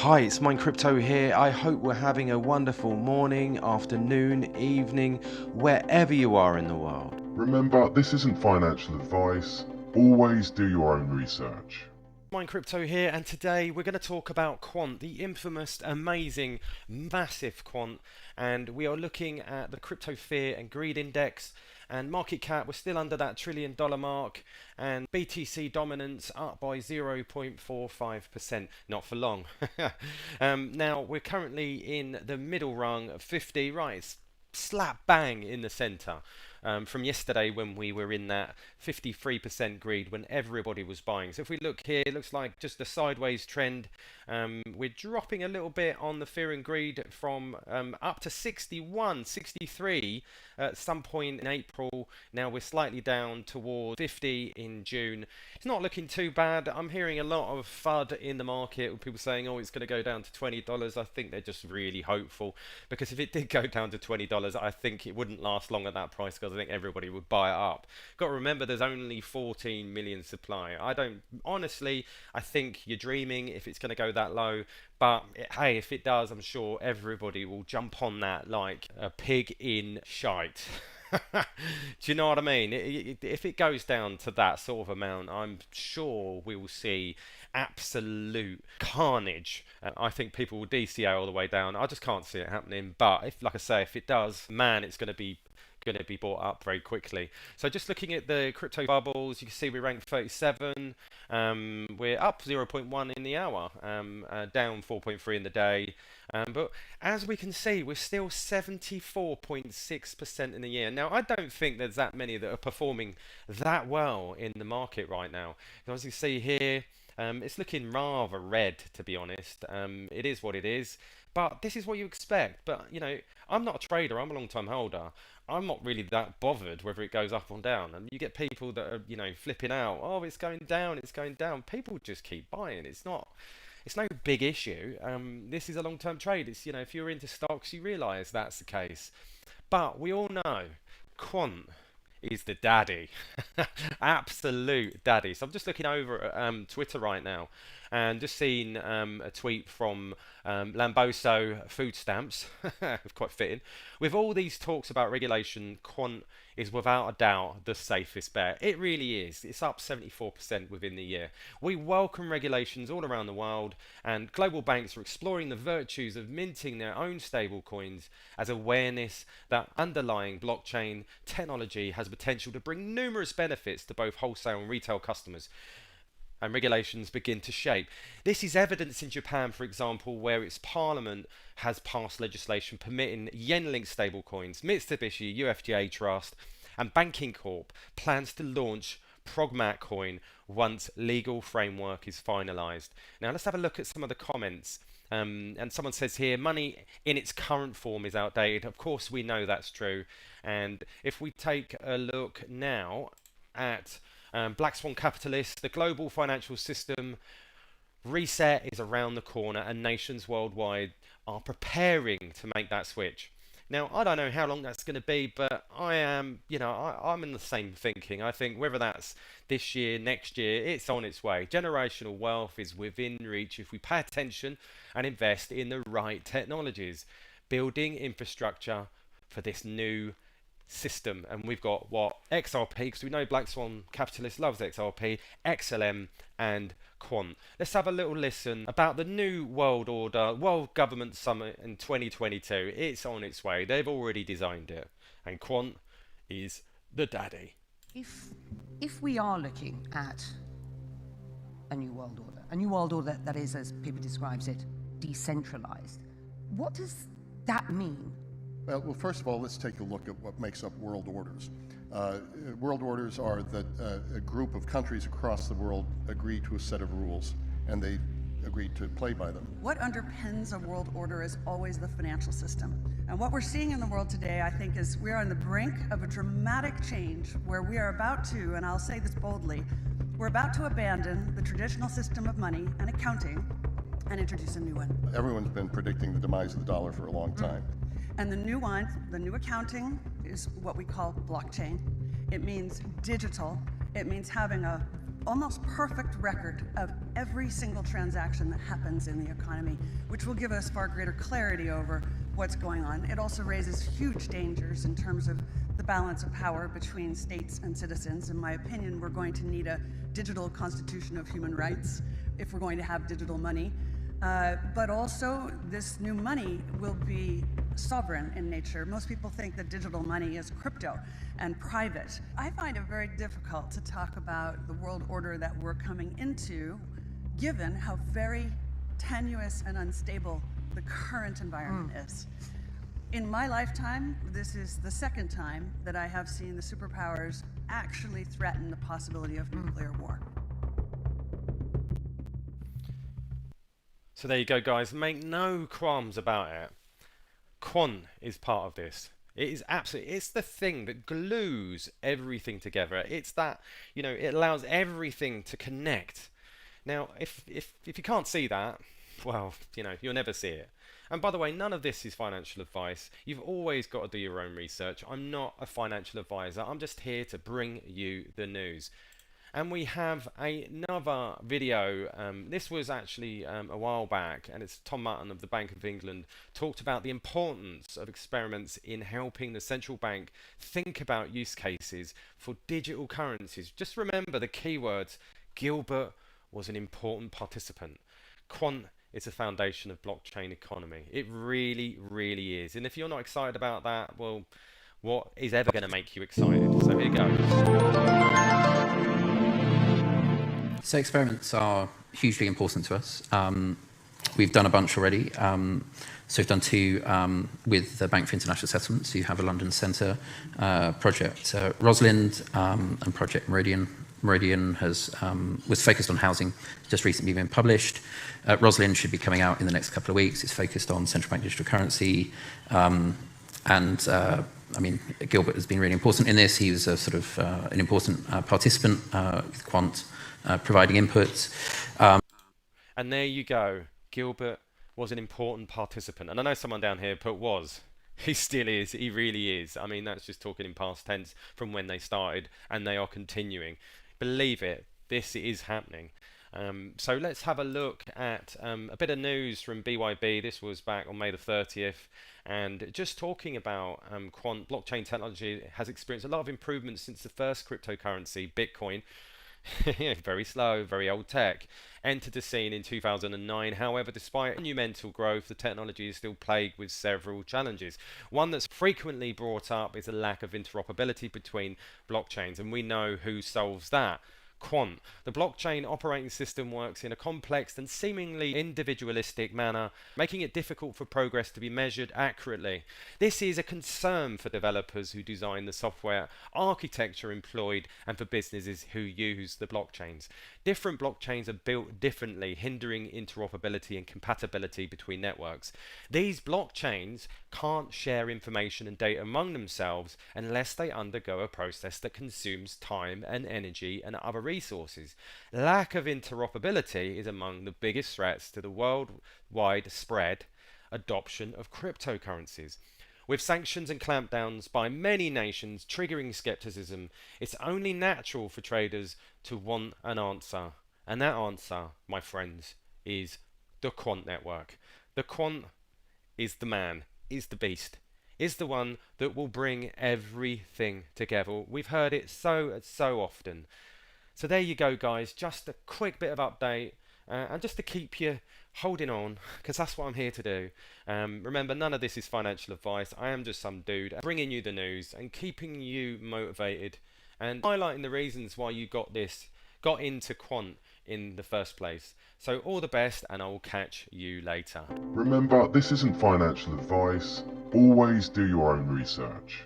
Hi, it's Mind Crypto here. I hope we're having a wonderful morning, afternoon, evening, wherever you are in the world. Remember, this isn't financial advice. Always do your own research. Mind Crypto here, and today we're going to talk about Quant, the infamous, amazing, massive Quant, and we are looking at the crypto fear and greed index. And market cap, we're still under that $1 trillion mark, and BTC dominance up by 0.45%. Not for long. Now we're currently in the middle rung of 50. Right, it's slap bang in the center. From yesterday when we were in that 53% greed when everybody was buying. So if we look here, it looks like just a sideways trend. We're dropping a little bit on the fear and greed from up to 61, 63 at some point in April. Now we're slightly down towards 50 in June. It's not looking too bad. I'm hearing a lot of FUD in the market with people saying, oh, it's going to go down to $20. I think they're just really hopeful, because if it did go down to $20, I think it wouldn't last long at that price, because I think everybody would buy it up. Got to remember, there's only 14 million supply. Honestly, I think you're dreaming if it's going to go that low. But hey, if it does, I'm sure everybody will jump on that like a pig in shite. Do you know what I mean? If it goes down to that sort of amount, I'm sure we will see absolute carnage. I think people will DCA all the way down. I just can't see it happening. But if, like I say, if it does, man, it's going to be bought up very quickly. So just looking at the crypto bubbles, you can see we rank 37. We're up 0.1 in the hour, down 4.3 in the day. But as we can see, we're still 74.6% in the year. Now, I don't think there's that many that are performing that well in the market right now. As you see here, it's looking rather red, to be honest. It is what it is. But this is what you expect. But, you know, I'm not a trader. I'm a long-time holder. I'm not really that bothered whether it goes up or down. And you get people that are, you know, flipping out. Oh, it's going down. It's going down. People just keep buying. It's no big issue. This is a long-term trade. It's, you know, if you're into stocks, you realise that's the case. But we all know Quant is the daddy. Absolute daddy. So I'm just looking over at Twitter right now and just seen a tweet from Lamboso Food Stamps, quite fitting. With all these talks about regulation, Quant is without a doubt the safest bet. It really is. It's up 74% within the year. We welcome regulations all around the world, and global banks are exploring the virtues of minting their own stable coins as awareness that underlying blockchain technology has potential to bring numerous benefits to both wholesale and retail customers, and regulations begin to shape. This is evidence in Japan, for example, where its parliament has passed legislation permitting yen-linked stablecoins. Mitsubishi UFJ Trust and Banking Corp plans to launch Progmat coin once legal framework is finalized. Now let's have a look at some of the comments. And someone says here, money in its current form is outdated. Of course, we know that's true. And if we take a look now at Black Swan Capitalist, the global financial system reset is around the corner, and nations worldwide are preparing to make that switch. Now, I don't know how long that's going to be, but I'm in the same thinking. I think whether that's this year, next year, it's on its way. Generational wealth is within reach if we pay attention and invest in the right technologies, building infrastructure for this new system. And we've got what? XRP, because we know Black Swan Capitalist loves XRP, XLM and Quant. Let's have a little listen about the new world order, World Government Summit in 2022. It's on its way. They've already designed it, and Quant is the daddy. If we are looking at a new world order that is, as people describes it, decentralized, what does that mean? Well, first of all, let's take a look at what makes up world orders. World orders are that a group of countries across the world agree to a set of rules, and they agree to play by them. What underpins a world order is always the financial system. And what we're seeing in the world today, I think, is we're on the brink of a dramatic change where we are about to, and I'll say this boldly, we're about to abandon the traditional system of money and accounting and introduce a new one. Everyone's been predicting the demise of the dollar for a long time. And the new one, the new accounting, is what we call blockchain. It means digital. It means having a almost perfect record of every single transaction that happens in the economy, which will give us far greater clarity over what's going on. It also raises huge dangers in terms of the balance of power between states and citizens. In my opinion, we're going to need a digital constitution of human rights if we're going to have digital money. But also, this new money will be sovereign in nature. Most people think that digital money is crypto and private. I find it very difficult to talk about the world order that we're coming into, given how very tenuous and unstable the current environment is. In my lifetime, this is the second time that I have seen the superpowers actually threaten the possibility of nuclear war. So there you go, guys. Make no qualms about it. Quant is part of this. It is absolutely, it's the thing that glues everything together. It's that, you know, it allows everything to connect. Now, if you can't see that, well, you know, you'll never see it. And by the way, none of this is financial advice. You've always got to do your own research. I'm not a financial advisor. I'm just here to bring you the news. And we have another video. This was actually a while back, and it's Tom Mutton of the Bank of England talked about the importance of experiments in helping the central bank think about use cases for digital currencies. Just remember the keywords. Gilbert was an important participant. Quant is the foundation of blockchain economy. It really, really is. And if you're not excited about that, well, what is ever going to make you excited? So here goes. So experiments are hugely important to us. We've done a bunch already. So we've done two with the Bank for International Settlements. You have a London Centre project, Rosalind, and Project Meridian. Meridian was focused on housing, just recently been published. Rosalind should be coming out in the next couple of weeks. It's focused on central bank digital currency. I mean, Gilbert has been really important in this. He was a sort of an important participant with Quant, providing inputs. And there you go. Gilbert was an important participant. And I know someone down here put was. He still is. He really is. I mean, that's just talking in past tense from when they started, and they are continuing. Believe it, this is happening. So let's have a look at a bit of news from BYB. This was back on May the 30th. And just talking about Quant, blockchain technology has experienced a lot of improvements since the first cryptocurrency, Bitcoin. Very slow, very old tech, entered the scene in 2009. However, despite monumental growth, the technology is still plagued with several challenges. One that's frequently brought up is a lack of interoperability between blockchains, and we know who solves that. Quant. The blockchain operating system works in a complex and seemingly individualistic manner, making it difficult for progress to be measured accurately. This is a concern for developers who design the software architecture employed and for businesses who use the blockchains. Different blockchains are built differently, hindering interoperability and compatibility between networks. These blockchains can't share information and data among themselves unless they undergo a process that consumes time and energy and other resources. Lack of interoperability is among the biggest threats to the worldwide spread adoption of cryptocurrencies. With sanctions and clampdowns by many nations triggering skepticism, it's only natural for traders to want an answer. And that answer, my friends, is the Quant network. The Quant is the man, is the beast, is the one that will bring everything together. We've heard it so often. So there you go, guys. Just a quick bit of update. And just to keep you holding on, because that's what I'm here to do. Remember, none of this is financial advice. I am just some dude bringing you the news and keeping you motivated and highlighting the reasons why you got into Quant in the first place. So all the best, and I will catch you later. Remember, this isn't financial advice. Always do your own research.